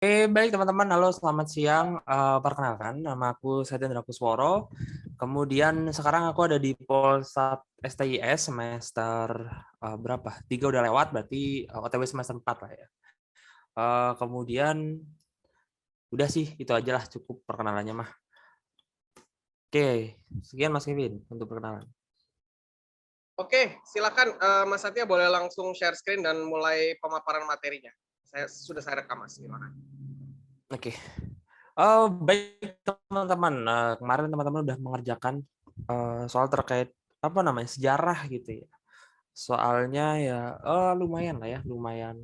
Baik teman-teman, halo selamat siang. Perkenalkan, nama aku Satendra Kusworo. Kemudian sekarang aku ada di Polsat STIS semester berapa? 3 udah lewat, berarti OTW semester 4 lah ya. Kemudian udah sih, itu aja lah cukup perkenalannya mah. Oke, sekian Mas Kevin untuk perkenalan. Oke, silakan Mas Satya boleh langsung share screen dan mulai pemaparan materinya. Saya rekam Mas, gimana? Oke. Baik teman-teman, kemarin teman-teman udah mengerjakan soal terkait apa namanya sejarah gitu ya. Soalnya ya lumayan lah ya, lumayan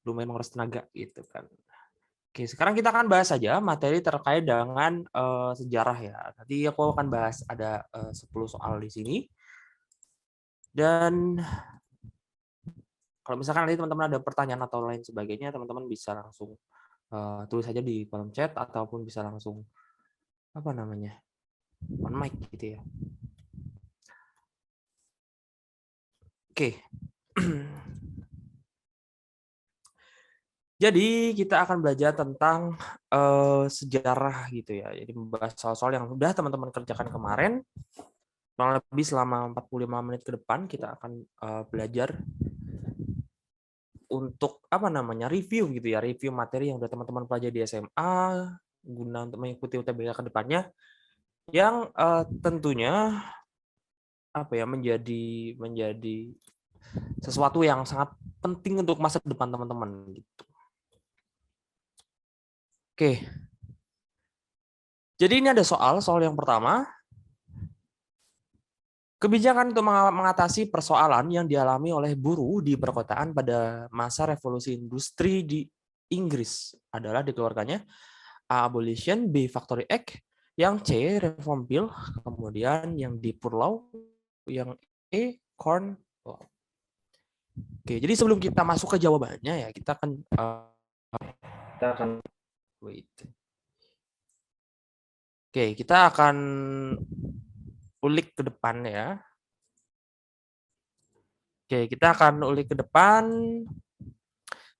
menguras tenaga gitu kan. Oke, sekarang kita akan bahas saja materi terkait dengan sejarah ya. Nanti aku akan bahas ada 10 soal di sini. Dan kalau misalkan nanti teman-teman ada pertanyaan atau lain sebagainya, teman-teman bisa langsung tulis saja di kolom chat ataupun bisa langsung apa namanya on mic gitu ya. Oke. Jadi kita akan belajar tentang sejarah gitu ya. Jadi membahas soal-soal yang sudah teman-teman kerjakan kemarin. Kurang lebih selama 45 menit ke depan kita akan belajar untuk apa namanya review gitu ya, review materi yang sudah teman-teman pelajari di SMA guna untuk mengikuti UTBK ke depannya yang tentunya apa ya menjadi sesuatu yang sangat penting untuk masa depan teman-teman gitu. Oke. Jadi ini ada soal yang pertama. Kebijakan untuk mengatasi persoalan yang dialami oleh buruh di perkotaan pada masa revolusi industri di Inggris adalah dikeluarkannya A. Abolition, B. Factory Act, yang C. Reform Bill, kemudian yang D. Poor Law, yang E. Corn Law. Oke, jadi sebelum kita masuk ke jawabannya ya kita akan wait. Oke, kita akan ulik ke depan ya. Oke, kita akan ulik ke depan.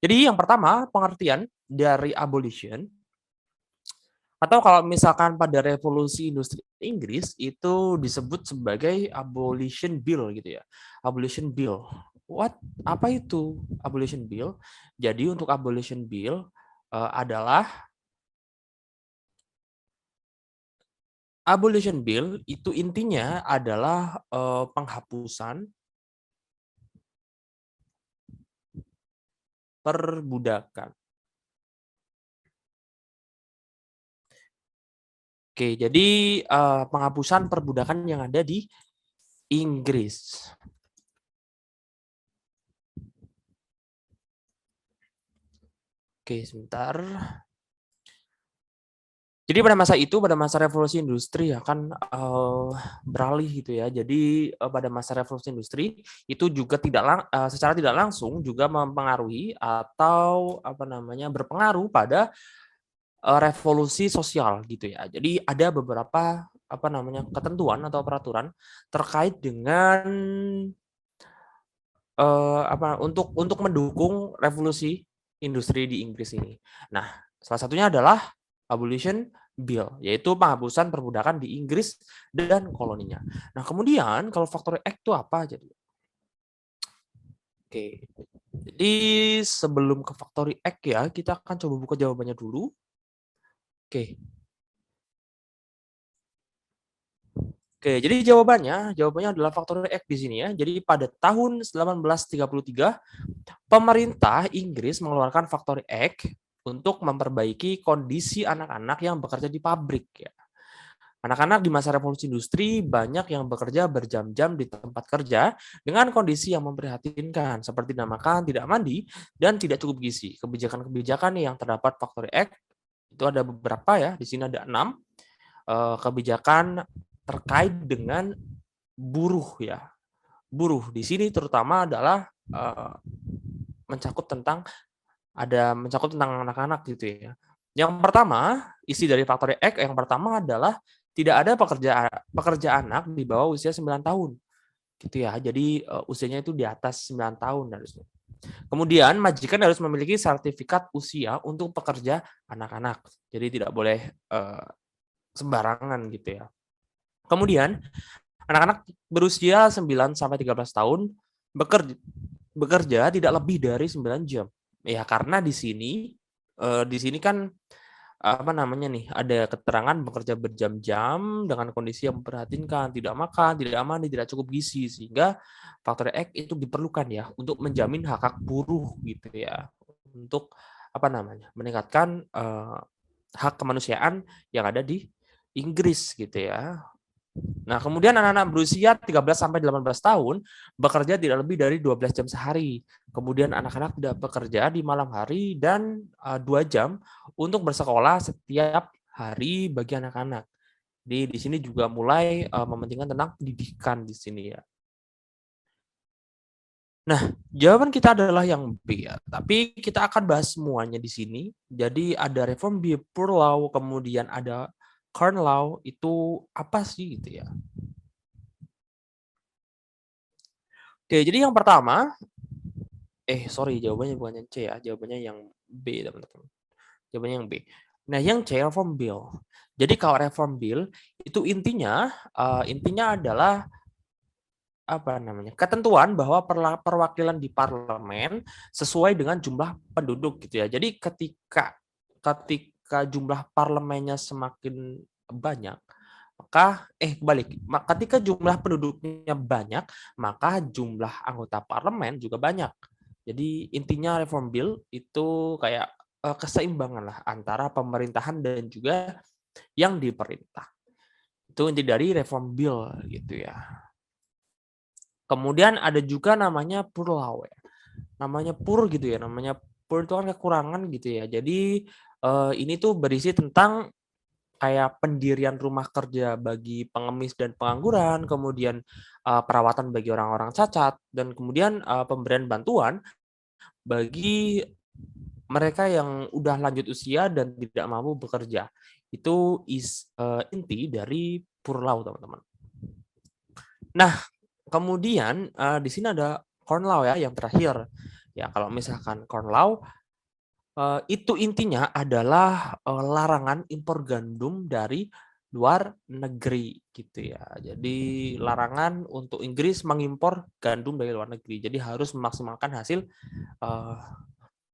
Jadi yang pertama, pengertian dari abolition, atau kalau misalkan pada revolusi industri Inggris, itu disebut sebagai abolition bill gitu ya. Abolition bill. Apa itu abolition bill? Jadi untuk abolition bill adalah abolition bill itu intinya adalah penghapusan perbudakan. Oke, jadi penghapusan perbudakan yang ada di Inggris. Oke, sebentar. Jadi pada masa itu, pada masa revolusi industri ya kan beralih gitu ya. Jadi pada masa revolusi industri itu juga secara tidak langsung juga mempengaruhi atau apa namanya berpengaruh pada revolusi sosial gitu ya. Jadi ada beberapa apa namanya ketentuan atau peraturan terkait dengan untuk mendukung revolusi industri di Inggris ini. Nah, salah satunya adalah Abolition Bill, yaitu penghapusan perbudakan di Inggris dan koloninya. Nah, kemudian kalau Factory Act itu apa jadi? Oke, jadi sebelum ke Factory Act ya, kita akan coba buka jawabannya dulu. Oke. Oke, jadi jawabannya adalah Factory Act di sini ya. Jadi pada tahun 1833 pemerintah Inggris mengeluarkan Factory Act untuk memperbaiki kondisi anak-anak yang bekerja di pabrik ya. Anak-anak di masa revolusi industri banyak yang bekerja berjam-jam di tempat kerja dengan kondisi yang memprihatinkan seperti tidak makan, tidak mandi, dan tidak cukup gizi. Kebijakan-kebijakan yang terdapat Factory Act itu ada beberapa ya, di sini ada 6 kebijakan terkait dengan buruh ya. Buruh di sini terutama adalah mencakup tentang anak-anak gitu ya. Yang pertama, isi dari Factory Act yang pertama adalah tidak ada pekerja anak di bawah usia 9 tahun. Gitu ya. Jadi usianya itu di atas 9 tahun harusnya. Kemudian majikan harus memiliki sertifikat usia untuk pekerja anak-anak. Jadi tidak boleh sembarangan gitu ya. Kemudian anak-anak berusia 9 sampai 13 tahun bekerja tidak lebih dari 9 jam. Ya karena di sini kan apa namanya nih, ada keterangan bekerja berjam-jam dengan kondisi yang memprihatinkan, tidak makan, tidak mandi, tidak cukup gizi, sehingga faktor X itu diperlukan ya untuk menjamin hak-hak buruh gitu ya, untuk apa namanya, meningkatkan hak kemanusiaan yang ada di Inggris gitu ya. Nah, kemudian anak-anak berusia 13 sampai 18 tahun bekerja tidak lebih dari 12 jam sehari. Kemudian anak-anak tidak bekerja di malam hari dan 2 jam untuk bersekolah setiap hari bagi anak-anak. Di sini juga mulai mementingkan tentang pendidikan di sini ya. Nah, jawaban kita adalah yang B ya. Tapi kita akan bahas semuanya di sini. Jadi ada Reform Bill, Poor Law, kemudian ada Corn Law, itu apa sih gitu ya. Oke, jadi yang pertama, jawabannya bukan yang C ya, jawabannya yang B, teman-teman. Jawabannya yang B. Nah, yang C, Reform Bill. Jadi kalau Reform Bill, itu intinya adalah apa namanya, ketentuan bahwa perwakilan di parlemen sesuai dengan jumlah penduduk gitu ya. Jadi ketika jumlah parlemennya semakin banyak, maka ketika jumlah penduduknya banyak, maka jumlah anggota parlemen juga banyak. Jadi intinya Reform Bill itu kayak keseimbangan lah antara pemerintahan dan juga yang diperintah. Itu inti dari Reform Bill gitu ya. Kemudian ada juga namanya Poor Law ya. Namanya poor gitu ya, namanya poor itu kan kekurangan gitu ya. Jadi ini tuh berisi tentang kayak pendirian rumah kerja bagi pengemis dan pengangguran, kemudian perawatan bagi orang-orang cacat, dan kemudian pemberian bantuan bagi mereka yang udah lanjut usia dan tidak mampu bekerja. Itu inti dari Poor Law, teman-teman. Nah, kemudian di sini ada Corn Law ya, yang terakhir. Ya, kalau misalkan Corn Law itu intinya adalah larangan impor gandum dari luar negeri gitu ya. Jadi larangan untuk Inggris mengimpor gandum dari luar negeri. Jadi harus memaksimalkan hasil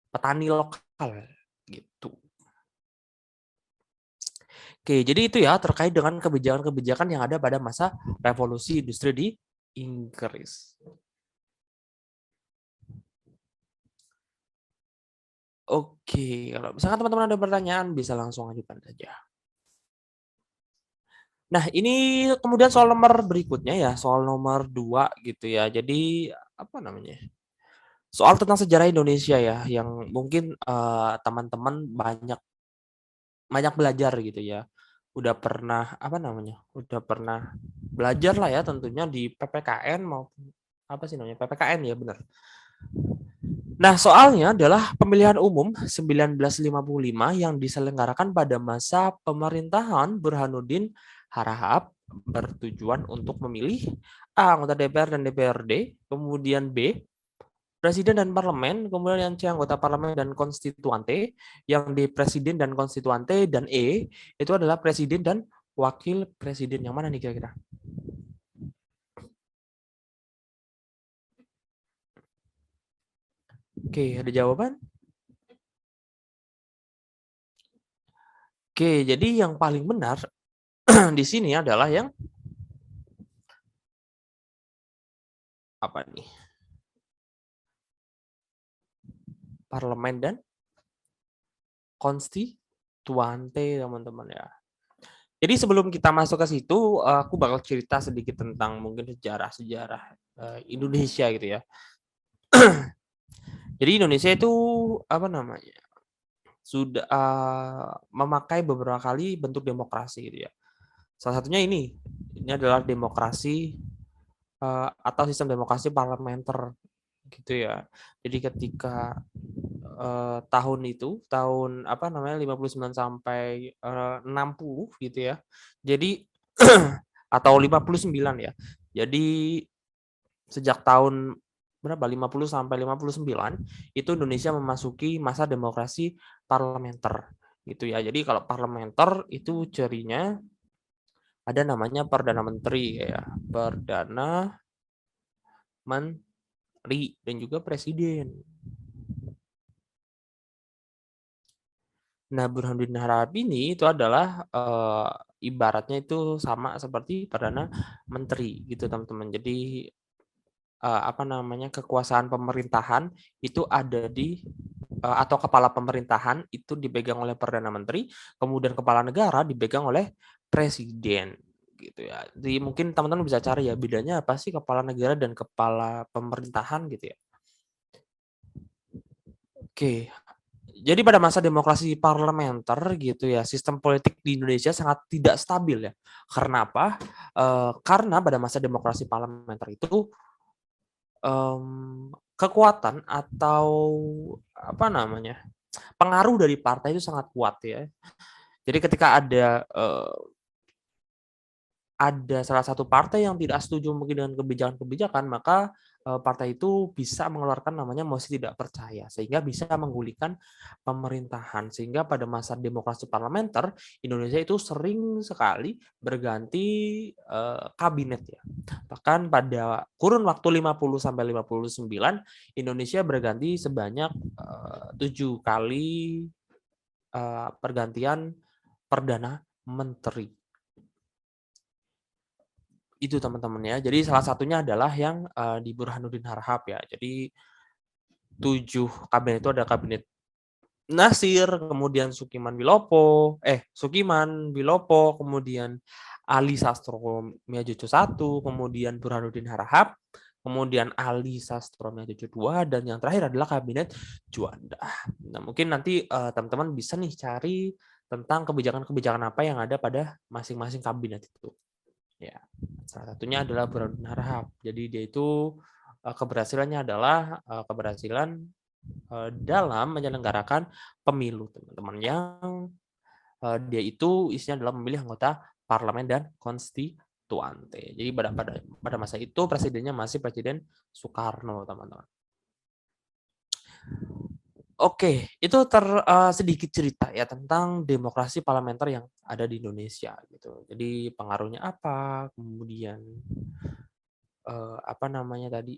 petani lokal gitu. Oke, jadi itu ya terkait dengan kebijakan-kebijakan yang ada pada masa revolusi industri di Inggris. Oke, kalau misalkan teman-teman ada pertanyaan bisa langsung ajukan saja. Nah, ini kemudian soal nomor berikutnya ya, soal nomor 2 gitu ya. Jadi apa namanya? Soal tentang sejarah Indonesia ya, yang mungkin teman-teman banyak belajar gitu ya. Udah pernah apa namanya? Udah pernah belajar lah ya tentunya di PPKN maupun apa sih namanya? PPKN ya, benar. Nah, soalnya adalah pemilihan umum 1955 yang diselenggarakan pada masa pemerintahan Burhanuddin Harahap bertujuan untuk memilih A. Anggota DPR dan DPRD, kemudian B. Presiden dan Parlemen, kemudian yang C. Anggota Parlemen dan Konstituante, yang D. Presiden dan Konstituante, dan E. Itu adalah Presiden dan Wakil Presiden. Yang mana nih kira-kira? Oke, ada jawaban? Oke, jadi yang paling benar di sini adalah yang apa nih? Parlemen dan konstituante, teman-teman ya. Jadi sebelum kita masuk ke situ, aku bakal cerita sedikit tentang mungkin sejarah-sejarah Indonesia gitu ya. Jadi Indonesia itu apa namanya? Sudah memakai beberapa kali bentuk demokrasi gitu ya. Salah satunya ini adalah demokrasi atau sistem demokrasi parlementer gitu ya. Jadi ketika tahun itu, tahun apa namanya 59 sampai 60 gitu ya. Jadi atau 59 ya. Jadi sejak tahun berapa 50 sampai 59 itu Indonesia memasuki masa demokrasi parlementer gitu ya. Jadi kalau parlementer itu cirinya ada namanya perdana menteri ya, perdana menteri dan juga presiden. Nah, Burhanuddin Harahap ini itu adalah ibaratnya itu sama seperti perdana menteri gitu teman-teman. Jadi apa namanya kekuasaan pemerintahan itu ada di atau kepala pemerintahan itu dipegang oleh perdana menteri, kemudian kepala negara dipegang oleh presiden gitu ya. Jadi mungkin teman-teman bisa cari ya bedanya apa sih kepala negara dan kepala pemerintahan gitu ya. Oke. Jadi pada masa demokrasi parlementer gitu ya, sistem politik di Indonesia sangat tidak stabil ya. Karena apa? Karena pada masa demokrasi parlementer itu kekuatan atau apa namanya pengaruh dari partai itu sangat kuat ya. Jadi ketika ada salah satu partai yang tidak setuju mungkin dengan kebijakan-kebijakan, maka partai itu bisa mengeluarkan namanya mosi tidak percaya, sehingga bisa menggulingkan pemerintahan. Sehingga pada masa demokrasi parlementer, Indonesia itu sering sekali berganti kabinet ya. Bahkan pada kurun waktu 50 sampai 59, Indonesia berganti sebanyak 7 kali pergantian perdana menteri. Itu teman-teman ya. Jadi salah satunya adalah yang di Burhanuddin Harahap ya. Jadi 7 kabinet itu ada kabinet Nasir, kemudian Sukiman Wilopo, kemudian Ali Sastro Miajojo I, kemudian Burhanuddin Harahap, kemudian Ali Sastro Miajojo II, dan yang terakhir adalah kabinet Juanda. Nah, mungkin nanti teman-teman bisa nih cari tentang kebijakan-kebijakan apa yang ada pada masing-masing kabinet itu. Ya, salah satunya adalah Burhanuddin Harahap. Jadi dia itu keberhasilannya adalah keberhasilan dalam menyelenggarakan pemilu, teman-teman. Yang dia itu isinya adalah memilih anggota parlemen dan konstituante. Jadi pada masa itu presidennya masih Presiden Soekarno, teman-teman. Oke, itu sedikit cerita ya tentang demokrasi parlementer yang ada di Indonesia gitu. Jadi pengaruhnya apa, kemudian apa namanya tadi,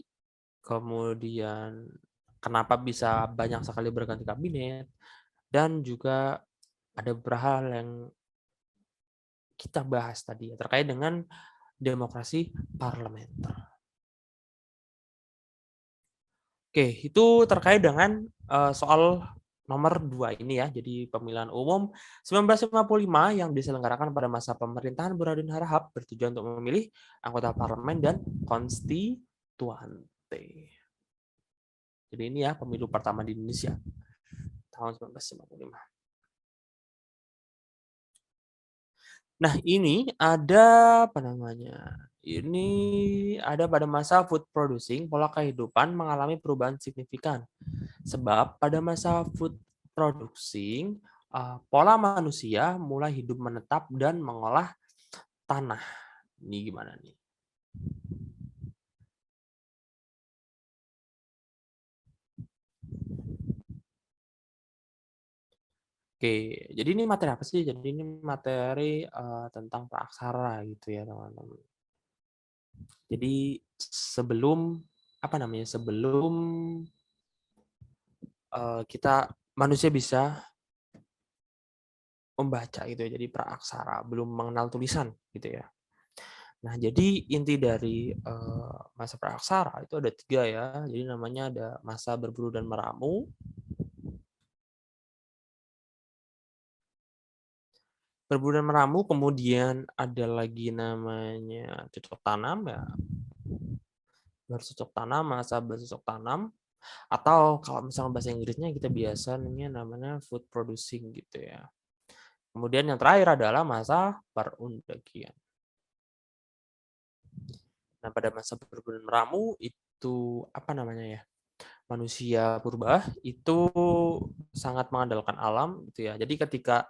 kemudian kenapa bisa banyak sekali berganti kabinet, dan juga ada beberapa hal yang kita bahas tadi ya terkait dengan demokrasi parlementer. Oke, itu terkait dengan soal nomor 2 ini ya. Jadi pemilihan umum 1955 yang diselenggarakan pada masa pemerintahan Burhanuddin Harahap bertujuan untuk memilih anggota parlemen dan konstituante. Jadi ini ya pemilu pertama di Indonesia tahun 1955. Nah, ini ada apa namanya? Ini ada pada masa food producing, pola kehidupan mengalami perubahan signifikan. Sebab pada masa food producing, pola manusia mulai hidup menetap dan mengolah tanah. Ini gimana nih? Oke, jadi ini materi apa sih? Jadi ini materi tentang praaksara gitu ya, teman-teman. Jadi sebelum apa namanya? Sebelum kita manusia bisa membaca gitu ya, jadi praaksara, belum mengenal tulisan gitu ya. Nah, jadi inti dari masa praaksara itu ada 3 ya. Jadi namanya ada masa berburu dan meramu. Berburu dan meramu, kemudian ada lagi namanya cocok tanam ya. Bercocok tanam, masa bercocok tanam. Atau kalau misalnya bahasa Inggrisnya kita biasanya namanya food producing gitu ya. Kemudian yang terakhir adalah masa perundakian. Nah, pada masa berburu dan meramu itu apa namanya ya? Manusia purba itu sangat mengandalkan alam gitu ya. Jadi ketika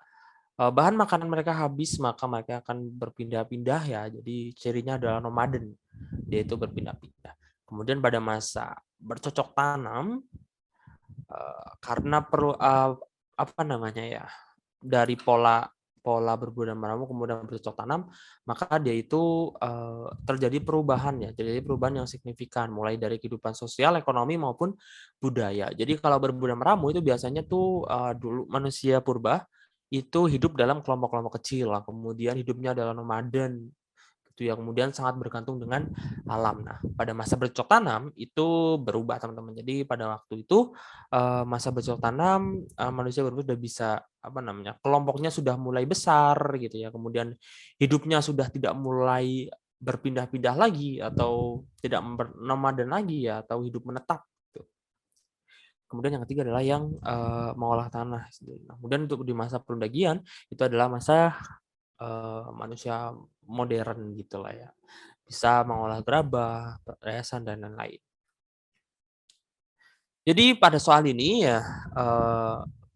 bahan makanan mereka habis, maka mereka akan berpindah-pindah ya. Jadi cirinya adalah nomaden. Dia itu berpindah-pindah. Kemudian pada masa bercocok tanam, karena perlu apa namanya ya, dari pola berburu dan meramu kemudian bercocok tanam, maka dia itu terjadi perubahan ya, terjadi perubahan yang signifikan mulai dari kehidupan sosial, ekonomi maupun budaya. Jadi kalau berburu dan meramu itu biasanya tuh dulu manusia purba itu hidup dalam kelompok-kelompok kecil, kemudian hidupnya adalah nomaden gitu ya, kemudian sangat bergantung dengan alam. Nah, pada masa bercocok tanam itu berubah teman-teman. Jadi pada waktu itu masa bercocok tanam manusia sudah bisa apa namanya, kelompoknya sudah mulai besar gitu ya. Kemudian hidupnya sudah tidak mulai berpindah-pindah lagi atau tidak nomaden lagi ya, atau hidup menetap gitu. Kemudian yang ketiga adalah yang mengolah tanah. Nah, kemudian untuk di masa perundagian itu adalah masa manusia modern gitulah ya, bisa mengolah gerabah, perhiasan dan lain-lain. Jadi pada soal ini ya,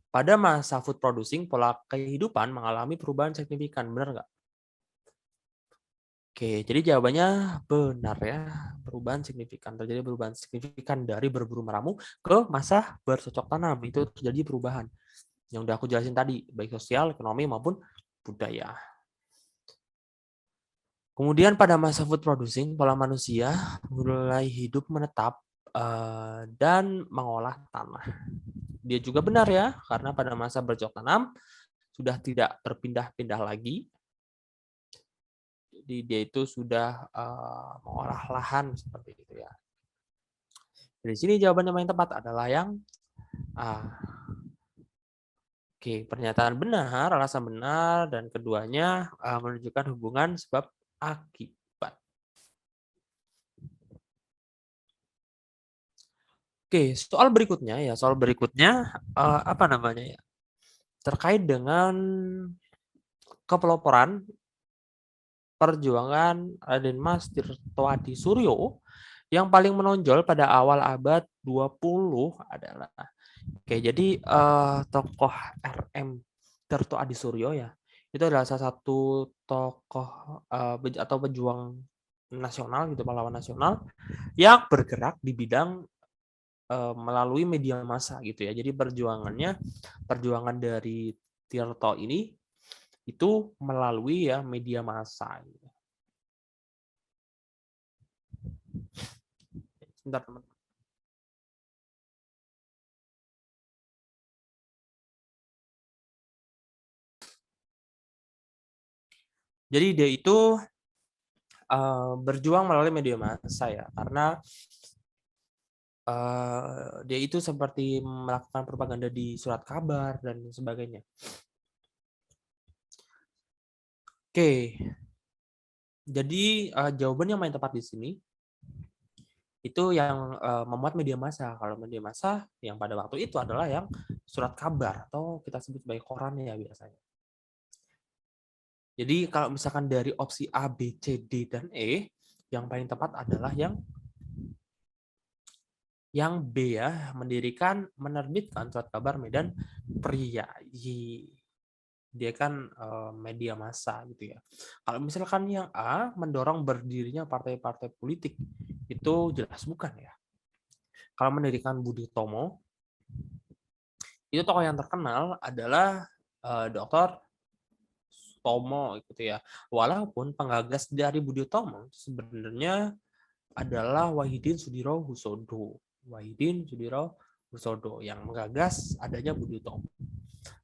pada masa food producing pola kehidupan mengalami perubahan signifikan, benar nggak? Oke, jadi jawabannya benar ya, perubahan signifikan, terjadi perubahan signifikan dari berburu meramu ke masa bercocok tanam, itu terjadi perubahan yang udah aku jelasin tadi, baik sosial, ekonomi maupun budaya. Kemudian pada masa food producing, pola manusia mulai hidup menetap dan mengolah tanah. Dia juga benar ya, karena pada masa bercocok tanam sudah tidak berpindah-pindah lagi. Jadi dia itu sudah mengolah lahan seperti itu ya. Dari sini jawaban yang paling tepat adalah yang A. Oke, pernyataan benar, alasan benar, dan keduanya menunjukkan hubungan sebab akibat. Oke, soal berikutnya ya, apa namanya ya? Terkait dengan kepeloporan perjuangan Raden Mas Tirtoadi Suryo yang paling menonjol pada awal abad 20 adalah jadi tokoh RM Tirtoadi Suryo ya. Itu adalah salah satu tokoh atau pejuang nasional gitu, pahlawan nasional yang bergerak di bidang melalui media massa gitu ya. Jadi perjuangan dari Tirto ini itu melalui ya media massa. Gitu. Sebentar teman. Jadi dia itu berjuang melalui media massa ya, karena dia itu seperti melakukan propaganda di surat kabar dan sebagainya. Oke, jadi jawaban yang paling tepat di sini itu yang memuat media massa. Kalau media massa yang pada waktu itu adalah yang surat kabar atau kita sebut sebagai koran ya biasanya. Jadi kalau misalkan dari opsi A, B, C, D, dan E, yang paling tepat adalah yang B ya, menerbitkan surat kabar Medan Priayi. Dia kan media massa gitu ya. Kalau misalkan yang A mendorong berdirinya partai-partai politik, itu jelas bukan ya. Kalau mendirikan Budi Utomo, itu tokoh yang terkenal adalah Dr. Tomo gitu ya. Walaupun penggagas dari Budi Utomo sebenarnya adalah Wahidin Sudirohusodo. Wahidin Sudirohusodo yang menggagas adanya Budi Utomo.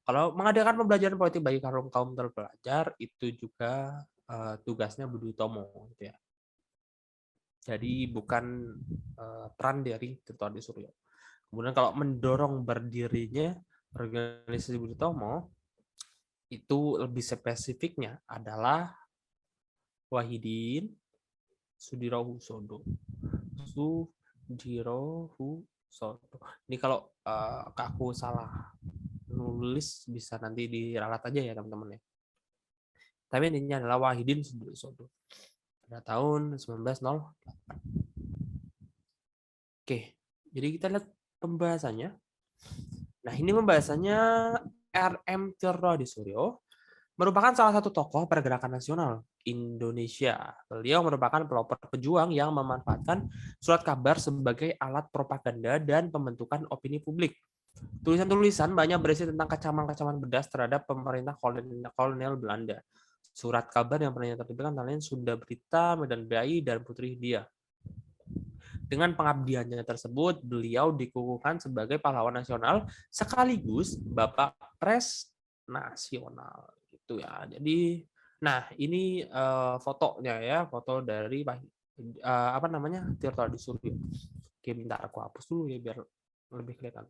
Kalau mengadakan pembelajaran politik bagi kaum terpelajar itu juga tugasnya Budi Utomo gitu ya. Jadi bukan peran dari Tirtoadi Suryo. Kemudian kalau mendorong berdirinya organisasi Budi Utomo itu lebih spesifiknya adalah Wahidin Sudirohusodo. Sudirohusodo. Ini kalau aku salah nulis bisa nanti diralat aja ya teman-teman ya. Tapi intinya adalah Wahidin Sudirohusodo pada tahun 1908. Oke, jadi kita lihat pembahasannya. Nah, ini pembahasannya RM Tirtoadi Suryo merupakan salah satu tokoh pergerakan nasional Indonesia. Beliau merupakan pelopor pejuang yang memanfaatkan surat kabar sebagai alat propaganda dan pembentukan opini publik. Tulisan-tulisan banyak berisi tentang kecaman-kecaman pedas terhadap pemerintah kolonial Belanda. Surat kabar yang pernah diterbitkan antara lain Sunda Berita, Medan Bayi, dan Putri Hindia. Dengan pengabdiannya tersebut, beliau dikukuhkan sebagai pahlawan nasional sekaligus Bapak Pres Nasional. Gitu ya. Jadi, nah ini fotonya ya, foto dari apa namanya Tirta Adi Suryo. Oke, bentar aku hapus dulu ya biar lebih kelihatan.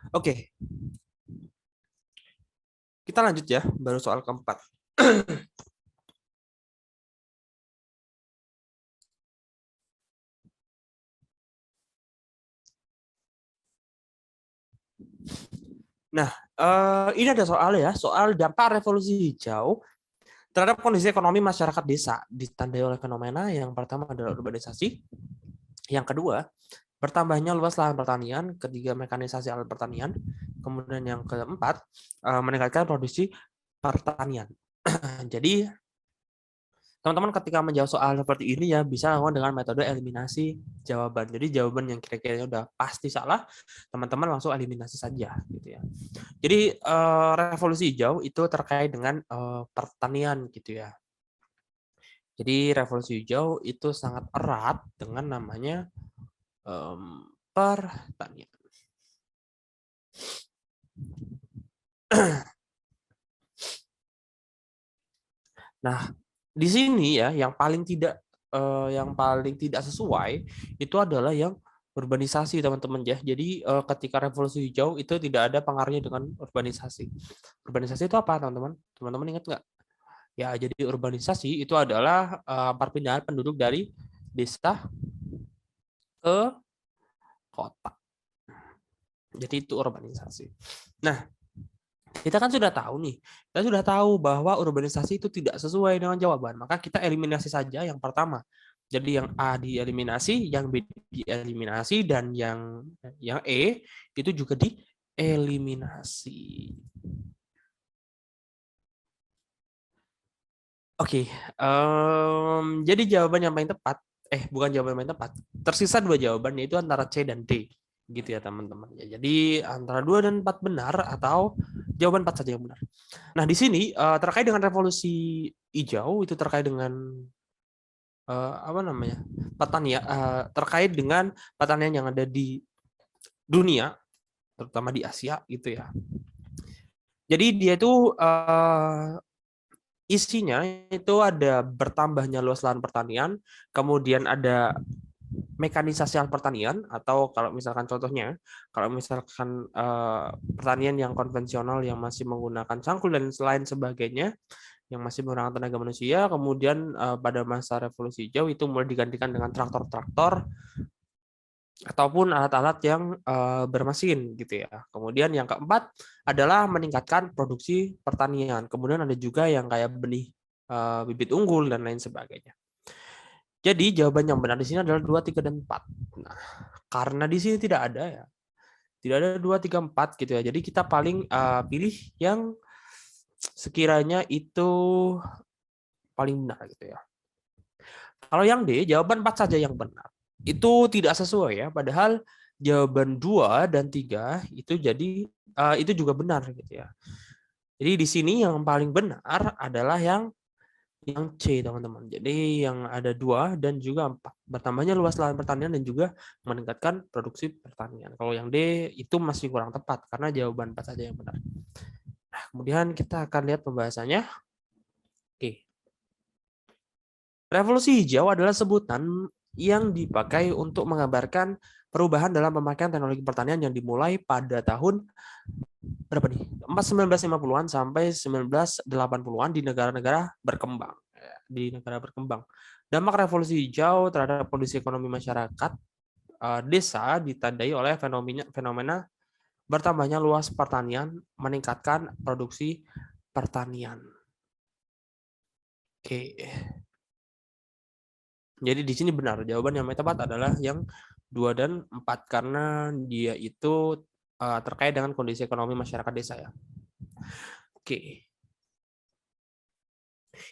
Oke, kita lanjut ya, baru soal keempat. Nah, ini ada soal ya, soal dampak revolusi hijau terhadap kondisi ekonomi masyarakat desa, ditandai oleh fenomena yang pertama adalah urbanisasi, yang kedua bertambahnya luas lahan pertanian, ketiga mekanisasi alat pertanian, kemudian yang keempat meningkatkan produksi pertanian. Jadi teman-teman ketika menjawab soal seperti ini ya bisa lakukan dengan metode eliminasi jawaban. Jadi jawaban yang kira-kira udah pasti salah, teman-teman langsung eliminasi saja gitu ya. Jadi revolusi hijau itu terkait dengan pertanian gitu ya. Jadi revolusi hijau itu sangat erat dengan namanya pertanian. Nah, di sini ya yang paling tidak sesuai itu adalah yang urbanisasi teman-teman ya. Jadi ketika revolusi hijau itu tidak ada pengaruhnya dengan urbanisasi. Urbanisasi itu apa teman-teman? Teman-teman ingat nggak? Ya, jadi urbanisasi itu adalah perpindahan penduduk dari desa ke kota. Jadi itu urbanisasi. Nah, kita kan sudah tahu nih, kita sudah tahu bahwa urbanisasi itu tidak sesuai dengan jawaban, maka kita eliminasi saja yang pertama. Jadi yang A dieliminasi, yang B dieliminasi, dan yang E itu juga dieliminasi. Oke, jadi jawaban yang paling tepat, bukan jawaban yang paling tepat, tersisa dua jawaban yaitu antara C dan D. Gitu ya teman-teman. Ya, jadi antara 2 dan 4 benar atau jawaban 4 saja yang benar. Nah, di sini terkait dengan revolusi hijau itu terkait dengan apa namanya? Pertanian terkait dengan pertanian yang ada di dunia, terutama di Asia gitu ya. Jadi dia itu isinya itu ada bertambahnya luas lahan pertanian, kemudian ada mekanisasi alat pertanian, atau kalau misalkan contohnya, kalau misalkan pertanian yang konvensional yang masih menggunakan cangkul dan lain sebagainya, yang masih menggunakan tenaga manusia, kemudian pada masa revolusi hijau itu mulai digantikan dengan traktor-traktor ataupun alat-alat yang bermesin gitu ya. Kemudian yang keempat adalah meningkatkan produksi pertanian. Kemudian ada juga yang kayak benih bibit unggul dan lain sebagainya. Jadi jawaban yang benar di sini adalah 2, 3, dan 4. Nah, karena di sini tidak ada ya. Tidak ada 2, 3, 4 gitu ya. Jadi kita paling pilih yang sekiranya itu paling benar gitu ya. Kalau yang D, jawaban 4 saja yang benar. Itu tidak sesuai ya, padahal jawaban 2 dan 3 itu jadi itu juga benar gitu ya. Jadi di sini yang paling benar adalah yang C teman-teman. Jadi yang ada 2 dan juga 4. Bertambahnya luas lahan pertanian dan juga meningkatkan produksi pertanian. Kalau yang D itu masih kurang tepat karena jawaban 4 saja yang benar. Nah, kemudian kita akan lihat pembahasannya. Oke. Revolusi hijau adalah sebutan yang dipakai untuk menggambarkan perubahan dalam pemakaian teknologi pertanian yang dimulai pada tahun berapa nih? 1950-an sampai 1980-an di negara-negara berkembang. Di negara berkembang. Dampak revolusi hijau terhadap kondisi ekonomi masyarakat desa ditandai oleh fenomena bertambahnya luas pertanian, meningkatkan produksi pertanian. Oke. Jadi di sini benar, jawaban yang tepat adalah yang 2 dan 4 karena dia itu terkait dengan kondisi ekonomi masyarakat desa ya. Oke.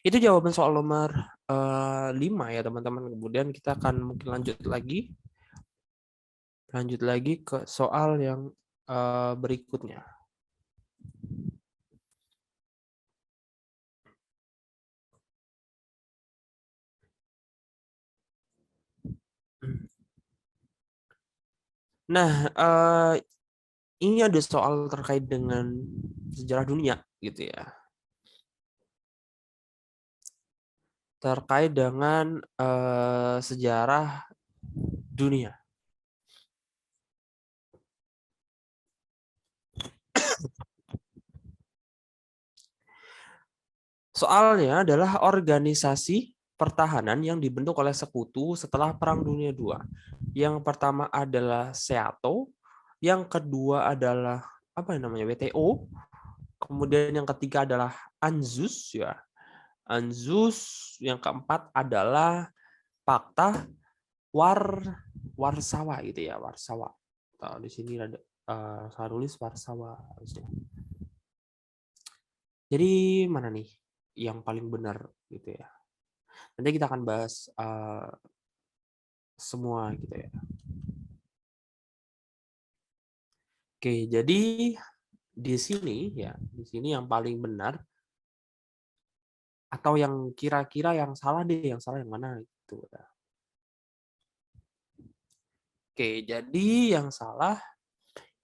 Itu jawaban soal nomor 5 ya teman-teman. Kemudian kita akan mungkin lanjut lagi ke soal yang berikutnya. Nah, ini ada soal terkait dengan sejarah dunia gitu ya. Terkait dengan sejarah dunia. Soalnya adalah organisasi pertahanan yang dibentuk oleh sekutu setelah Perang Dunia II. Yang pertama adalah SEATO, yang kedua adalah apa namanya WTO, kemudian yang ketiga adalah ANZUS ya. ANZUS, yang keempat adalah Pakta Warsawa gitu ya, Warsawa. Di sini ada saya tulis Warsawa harusnya. Jadi mana nih yang paling benar gitu ya. Nanti kita akan bahas semua gitu ya. Oke, jadi di sini yang paling benar atau yang kira-kira yang salah yang mana gitu. Oke, jadi yang salah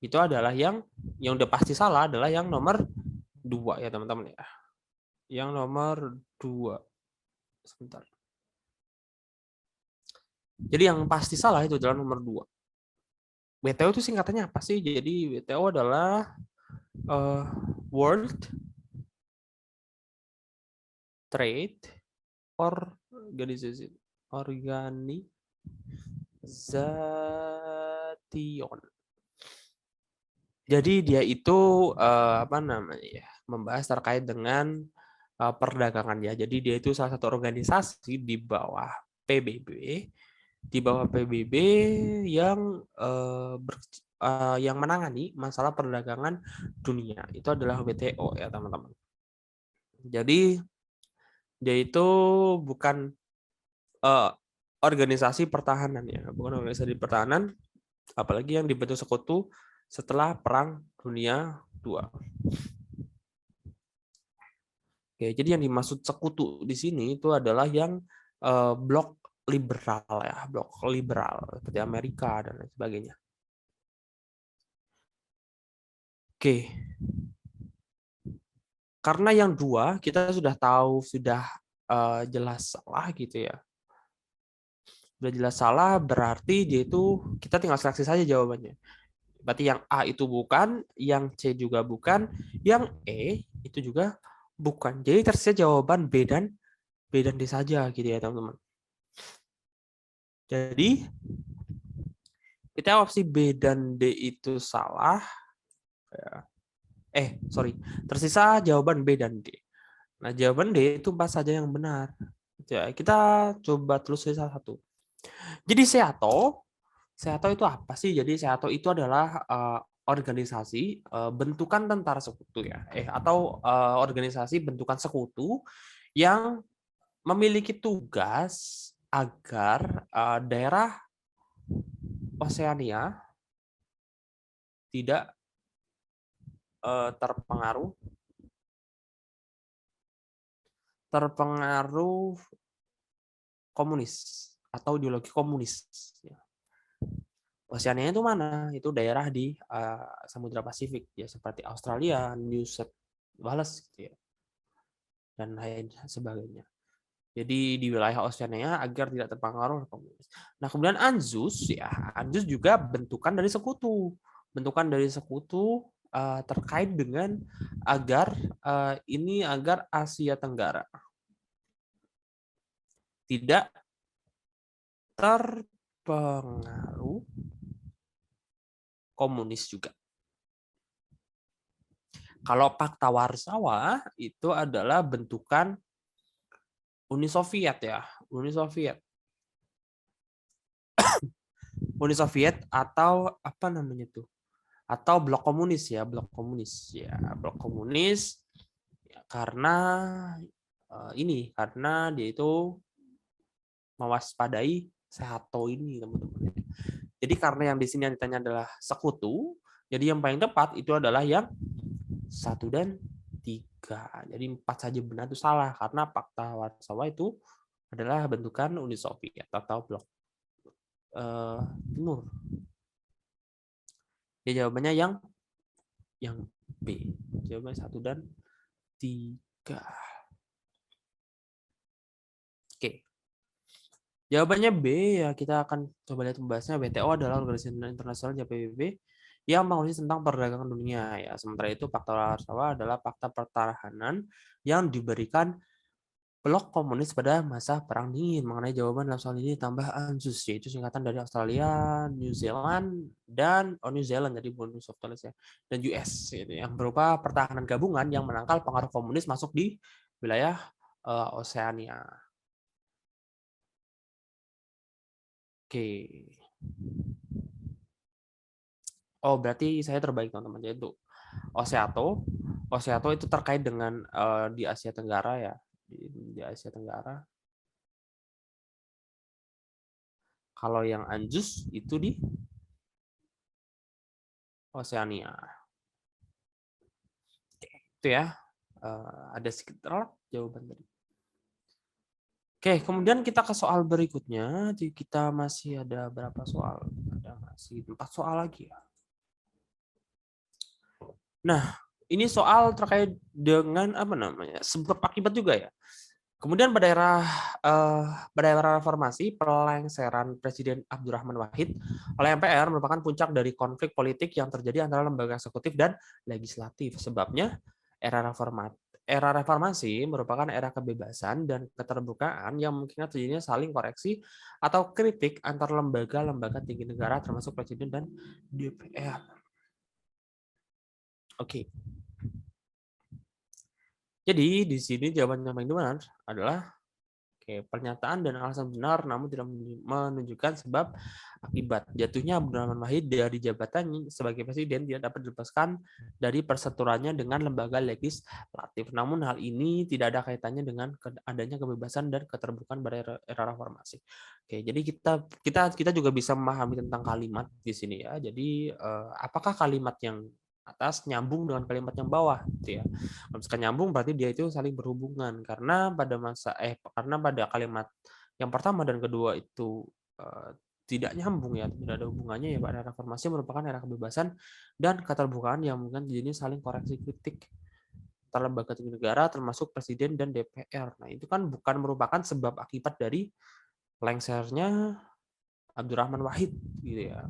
itu adalah yang udah pasti salah adalah yang nomor 2 ya teman-teman ya. Yang nomor 2. Sebentar. Jadi yang pasti salah itu adalah nomor 2. WTO itu singkatannya apa sih? Jadi WTO adalah World Trade Organization. Jadi dia itu apa namanya ya? Membahas terkait dengan perdagangan ya. Jadi dia itu salah satu organisasi di bawah PBB, yang menangani masalah perdagangan dunia. Itu adalah WTO ya, teman-teman. Jadi dia itu bukan organisasi pertahanan ya, bukan organisasi pertahanan, apalagi yang dibentuk sekutu setelah Perang Dunia II. Oke, jadi yang dimaksud sekutu di sini itu adalah yang blok liberal ya, blok liberal seperti Amerika dan lain sebagainya. Oke. Karena yang 2 kita sudah tahu sudah jelas salah gitu ya. Sudah jelas salah berarti dia itu kita tinggal seleksi saja jawabannya. Berarti yang A itu bukan, yang C juga bukan, yang E itu juga bukan. Jadi tersisa jawaban B dan D saja gitu ya teman-teman. Jadi kita opsi B dan D itu salah. Tersisa jawaban B dan D. Nah, jawaban D itu 4 saja yang benar. Ya, kita coba telusuri salah satu. Jadi SEATO itu apa sih? Jadi SEATO itu adalah organisasi bentukan tentara sekutu ya, atau organisasi bentukan sekutu yang memiliki tugas agar daerah Oseania tidak terpengaruh komunis atau ideologi komunis. Oseania itu mana? Itu daerah di Samudra Pasifik ya, seperti Australia, New South Wales gitu ya, dan lain sebagainya. Jadi di wilayah Oseania agar tidak terpengaruh komunis. Nah, kemudian ANZUS ya, ANZUS juga bentukan dari sekutu terkait dengan agar Asia Tenggara tidak terpengaruh komunis juga. Kalau Pakta Warsawa itu adalah bentukan Uni Soviet ya, Uni Soviet atau apa namanya tuh? Atau blok komunis ya, blok komunis ya, blok komunis ya, karena karena dia itu mewaspadai Sehato ini, teman-teman. Jadi karena yang di sini yang ditanya adalah sekutu, jadi yang paling tepat itu adalah yang 1 dan 3. Jadi 4 saja benar itu salah karena Pakta Warsawa itu adalah bentukan Uni Soviet atau blok timur. Ya jawabannya yang B. Jawabannya 1 dan 3. Oke. Jawabannya B ya, kita akan coba lihat pembahasannya. WTO adalah organisasi internasional PBB yang mengurusi tentang perdagangan dunia ya. Sementara itu Pakta Warsawa adalah fakta pertahanan yang diberikan blok komunis pada masa Perang Dingin. Mengenai jawaban dalam soal ini tambah ANZUS, yaitu singkatan dari Australia, New Zealand, dan New Zealand jadi bonus of ya, dan US gitu, yang berupa pertahanan gabungan yang menangkal pengaruh komunis masuk di wilayah Oseania. Oke. Oh, berarti saya terbaik teman-teman, yaitu Oseato itu terkait dengan di Asia Tenggara ya, di Asia Tenggara. Kalau yang ANZUS itu di Oseania. Itu ya, ada sekitar jawaban tadi. Oke, kemudian kita ke soal berikutnya. Jadi kita masih ada berapa soal? Ada masih 4 soal lagi ya. Nah, ini soal terkait dengan apa namanya? Sebab akibat juga ya. Kemudian pada era reformasi, pelengseran Presiden Abdurrahman Wahid oleh MPR merupakan puncak dari konflik politik yang terjadi antara lembaga eksekutif dan legislatif. Sebabnya era reformasi merupakan era kebebasan dan keterbukaan yang mungkin terjadinya saling koreksi atau kritik antar lembaga-lembaga tinggi negara termasuk Presiden dan DPR. Oke. Jadi di sini jawaban yang paling benar adalah pernyataan dan alasan benar namun tidak menunjukkan sebab akibat. Jatuhnya Abdurrahman Wahid dari jabatannya sebagai presiden tidak dapat dilepaskan dari perseturannya dengan lembaga legislatif. Namun hal ini tidak ada kaitannya dengan adanya kebebasan dan keterbukaan pada era reformasi. Oke, jadi kita juga bisa memahami tentang kalimat di sini ya. Jadi apakah kalimat yang atas nyambung dengan kalimat yang bawah gitu ya. Kalau misalkan nyambung berarti dia itu saling berhubungan karena pada kalimat yang pertama dan kedua itu tidak nyambung ya, tidak ada hubungannya ya. Pada reformasi merupakan era kebebasan dan keterbukaan yang mungkin jadi saling koreksi kritik antar lembaga tinggi negara termasuk presiden dan DPR. Nah, itu kan bukan merupakan sebab akibat dari lengsernya Abdurrahman Wahid gitu ya.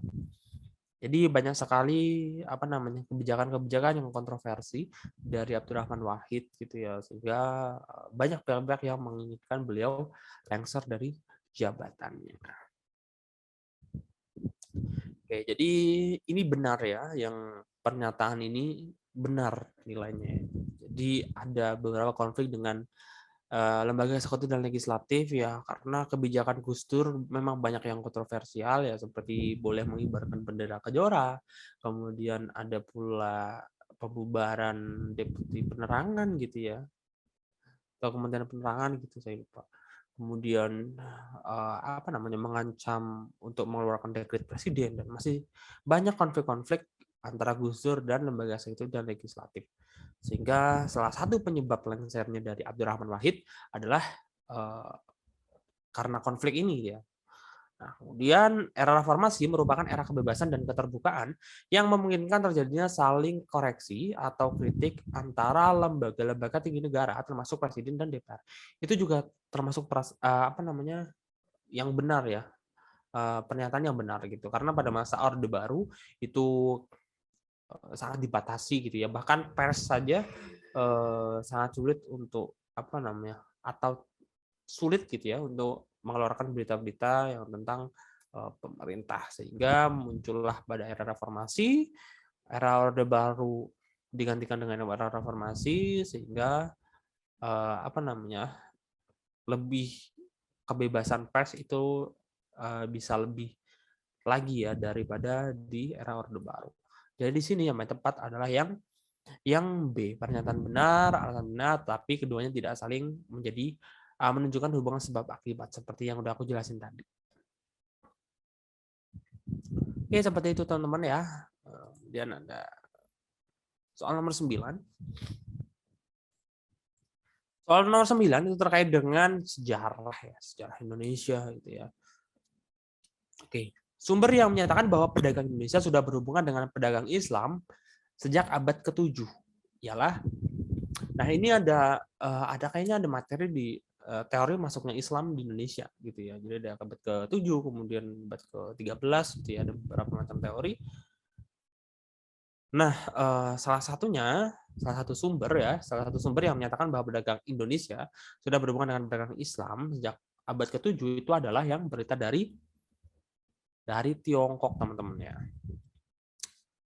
Jadi banyak sekali kebijakan-kebijakan yang kontroversi dari Abdurrahman Wahid gitu ya, sehingga banyak pihak-pihak yang menginginkan beliau lengser dari jabatannya. Oke, jadi ini benar ya, yang pernyataan ini benar nilainya. Jadi ada beberapa konflik dengan lembaga eksekutif dan legislatif ya, karena kebijakan Gus Dur memang banyak yang kontroversial ya, seperti boleh mengibarkan bendera Kejora, kemudian ada pula pembubaran Deputi Penerangan gitu ya, atau Kementerian Penerangan gitu, saya lupa. Kemudian mengancam untuk mengeluarkan dekret presiden, dan masih banyak konflik-konflik antara Gus Dur dan lembaga eksekutif dan legislatif. Sehingga salah satu penyebab lengsernya dari Abdurrahman Wahid adalah karena konflik ini ya. Nah, kemudian era reformasi merupakan era kebebasan dan keterbukaan yang memungkinkan terjadinya saling koreksi atau kritik antara lembaga-lembaga tinggi negara termasuk presiden dan DPR. Itu juga termasuk yang benar ya. Pernyataan yang benar gitu. Karena pada masa Orde Baru itu sangat dibatasi gitu ya. Bahkan pers saja sangat sulit untuk atau sulit gitu ya untuk mengeluarkan berita-berita yang tentang pemerintah, sehingga muncullah pada era reformasi, era Orde Baru digantikan dengan era reformasi, sehingga lebih kebebasan pers itu bisa lebih lagi ya daripada di era Orde Baru. Jadi di sini yang paling tepat adalah yang B, pernyataan benar, alasan benar, tapi keduanya tidak saling menunjukkan hubungan sebab akibat seperti yang udah aku jelasin tadi. Oke, seperti itu teman-teman ya. Kemudian ada soal nomor 9. Soal nomor 9 itu terkait dengan sejarah ya, sejarah Indonesia gitu ya. Oke, sumber yang menyatakan bahwa pedagang Indonesia sudah berhubungan dengan pedagang Islam sejak abad ke-7 ialah, nah ini ada kayaknya ada materi di teori masuknya Islam di Indonesia gitu ya. Jadi ada abad ke-7, kemudian abad ke-13 gitu ya, ada beberapa macam teori. Nah, salah satu sumber yang menyatakan bahwa pedagang Indonesia sudah berhubungan dengan pedagang Islam sejak abad ke-7 itu adalah yang berita dari Tiongkok, teman-teman ya.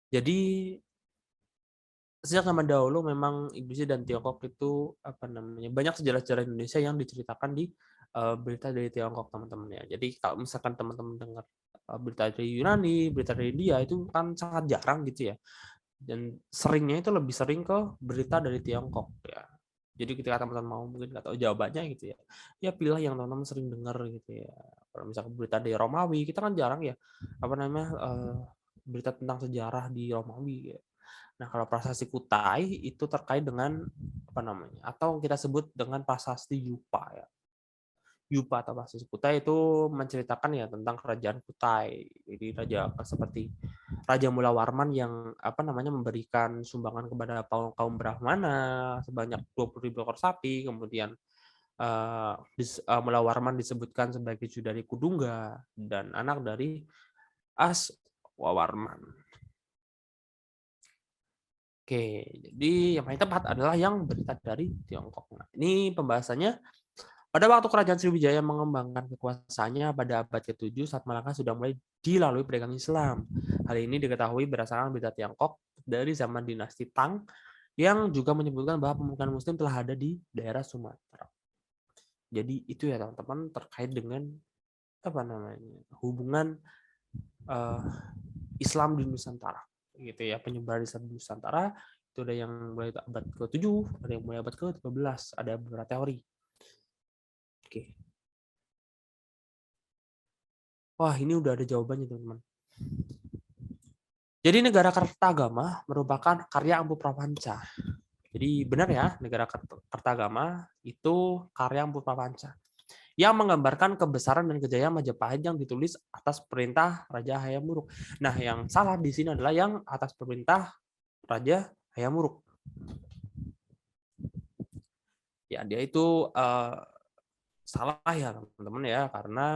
Jadi sejak zaman dahulu memang Indonesia dan Tiongkok itu banyak sejarah-sejarah Indonesia yang diceritakan di berita dari Tiongkok, teman-teman ya. Jadi kalau misalkan teman-teman dengar berita dari Yunani, berita dari India itu kan sangat jarang gitu ya. Dan seringnya itu lebih sering ke berita dari Tiongkok ya. Jadi ketika teman-teman mau mungkin nggak tahu jawabannya gitu ya, ya pilih yang teman-teman sering dengar gitu ya. Kalau misalkan berita dari Romawi, kita kan jarang ya berita tentang sejarah di Romawi ya. Nah, kalau prasasti Kutai itu terkait dengan atau kita sebut dengan prasasti Yupa ya. Yupa atau prasasti Kutai itu menceritakan ya tentang kerajaan Kutai. Jadi raja seperti Raja Mula Warman yang memberikan sumbangan kepada kaum Brahmana sebanyak 20.000 ekor sapi, kemudian Mula Warman disebutkan sebagai cucu dari Kudungga dan anak dari Aswawarman. Oke, jadi yang paling tepat adalah yang berita dari Tiongkok. Nah, ini pembahasannya. Pada waktu Kerajaan Sriwijaya mengembangkan kekuasaannya pada abad ke-7 saat Malaka sudah mulai dilalui pedagang Islam. Hal ini diketahui berdasarkan berita Tiongkok dari zaman dinasti Tang yang juga menyebutkan bahwa pemukiman Muslim telah ada di daerah Sumatera. Jadi itu ya teman-teman terkait dengan hubungan Islam di Nusantara. Gitu ya, penyebaran Islam di Nusantara itu ada yang mulai abad ke-7, ada yang mulai abad ke-13, ada beberapa teori. Oke. Wah, ini udah ada jawabannya, teman-teman. Jadi negara Kertagama merupakan karya Empu Prapanca. Jadi benar ya, negara Kertagama itu karya Empu Prapanca yang menggambarkan kebesaran dan kejayaan Majapahit yang ditulis atas perintah Raja Hayam Wuruk. Nah, yang salah di sini adalah yang atas perintah Raja Hayam Wuruk. Ya, dia itu salah ya teman-teman ya, karena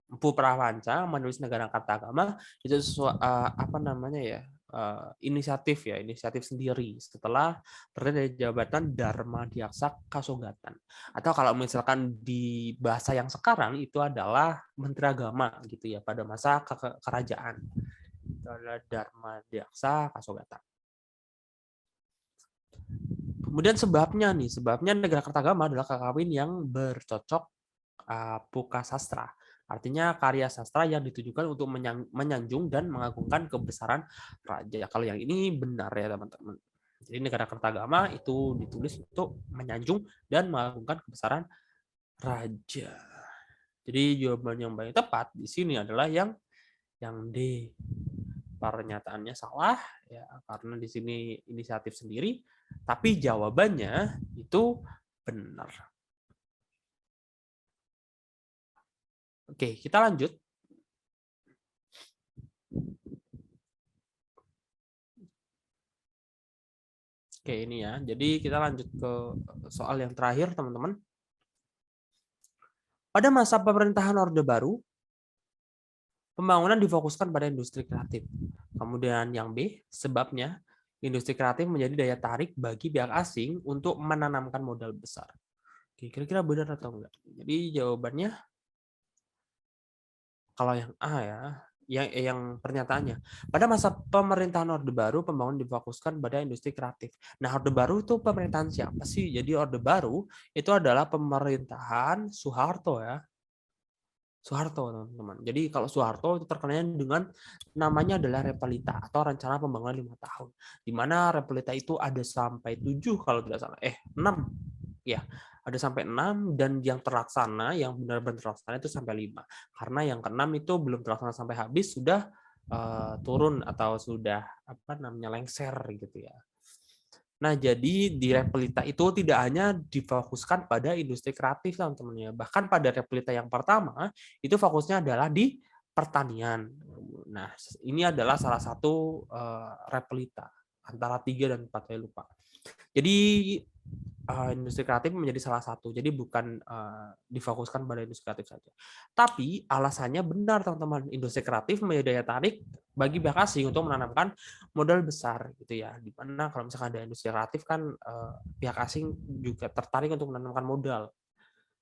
Empu Prapanca menulis negara Kertagama itu inisiatif sendiri setelah berada dari jabatan Dharma Diaksa Kasogatan, atau kalau misalkan di bahasa yang sekarang itu adalah Menteri Agama gitu ya pada masa kerajaan, itu adalah Dharma Diaksa Kasogatan. Kemudian sebabnya negara Kertagama adalah kakawin yang bercocok puka sastra. Artinya karya sastra yang ditujukan untuk menyanjung dan mengagungkan kebesaran raja. Kalau yang ini benar ya teman-teman. Jadi negara Kertagama itu ditulis untuk menyanjung dan mengagungkan kebesaran raja. Jadi jawaban yang paling tepat di sini adalah yang D. Pernyataannya salah ya karena di sini inisiatif sendiri, tapi jawabannya itu benar. Oke, kita lanjut. Oke, ini ya. Jadi kita lanjut ke soal yang terakhir, teman-teman. Pada masa pemerintahan Orde Baru, pembangunan difokuskan pada industri kreatif. Kemudian yang B, sebabnya industri kreatif menjadi daya tarik bagi pihak asing untuk menanamkan modal besar. Oke, kira-kira benar atau enggak? Jadi jawabannya kalau yang A ya, yang pernyataannya. Pada masa pemerintahan Orde Baru, pembangunan difokuskan pada industri kreatif. Nah, Orde Baru itu pemerintahan siapa sih? Jadi Orde Baru itu adalah pemerintahan Soeharto ya. Soeharto, teman-teman. Jadi kalau Soeharto itu terkenalnya dengan namanya adalah Repelita atau Rencana Pembangunan 5 tahun. Di mana Repelita itu ada sampai 7 kalau tidak salah. 6. Ya, ada sampai 6 dan yang terlaksana, yang benar-benar terlaksana itu sampai 5. Karena yang ke-6 itu belum terlaksana sampai habis, sudah turun atau sudah lengser gitu ya. Nah, jadi di Repelita itu tidak hanya difokuskan pada industri kreatif, teman-teman ya. Bahkan pada Repelita yang pertama, itu fokusnya adalah di pertanian. Nah, ini adalah salah satu Repelita antara 3 dan 4, saya lupa. Jadi industri kreatif menjadi salah satu. Jadi bukan difokuskan pada industri kreatif saja. Tapi alasannya benar, teman-teman. Industri kreatif menjadi daya tarik bagi pihak asing untuk menanamkan modal besar gitu ya. Di mana kalau misalkan ada industri kreatif kan pihak asing juga tertarik untuk menanamkan modal.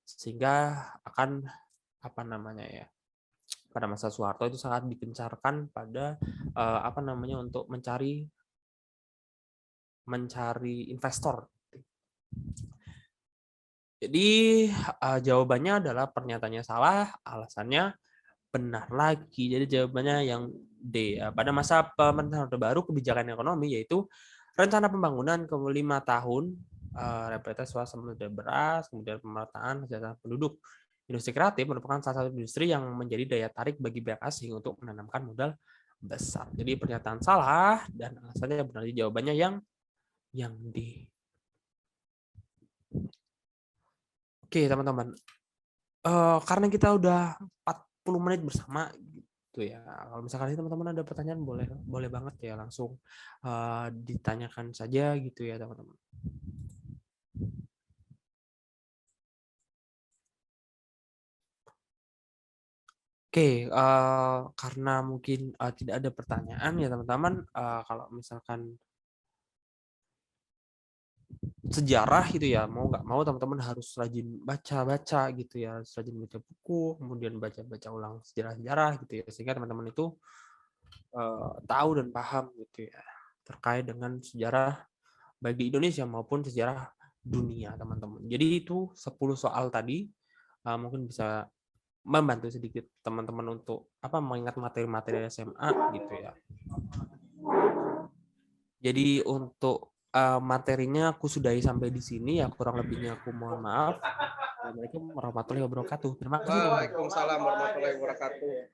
Sehingga akan pada masa Soeharto itu sangat digencarkan pada untuk mencari investor. Jadi jawabannya adalah pernyataannya salah, alasannya benar lagi. Jadi jawabannya yang D. Pada masa pemerintahan Orde Baru, kebijakan ekonomi yaitu rencana pembangunan ke 5 tahun, revitalisasi swasembada beras, kemudian pemerataan kesejahteraan penduduk. Industri kreatif merupakan salah satu industri yang menjadi daya tarik bagi pihak asing untuk menanamkan modal besar. Jadi pernyataan salah dan alasannya benar. Jadi jawabannya yang D. Oke, teman-teman. Karena kita udah 40 menit bersama gitu ya. Kalau misalkan teman-teman ada pertanyaan boleh banget ya langsung ditanyakan saja gitu ya, teman-teman. Oke, karena mungkin tidak ada pertanyaan ya teman-teman, kalau misalkan sejarah gitu ya, mau nggak mau teman-teman harus rajin baca-baca gitu ya, harus rajin baca buku, kemudian baca-baca ulang sejarah-sejarah gitu ya, sehingga teman-teman itu tahu dan paham gitu ya terkait dengan sejarah baik di Indonesia maupun sejarah dunia, teman-teman. Jadi itu 10 soal tadi mungkin bisa membantu sedikit teman-teman untuk mengingat materi-materi SMA gitu ya. Jadi untuk materinya aku sudahi sampai di sini ya, kurang lebihnya aku mohon maaf. Assalamualaikum warahmatullahi wabarakatuh. Terima kasih teman-teman. Waalaikumsalam warahmatullahi wabarakatuh.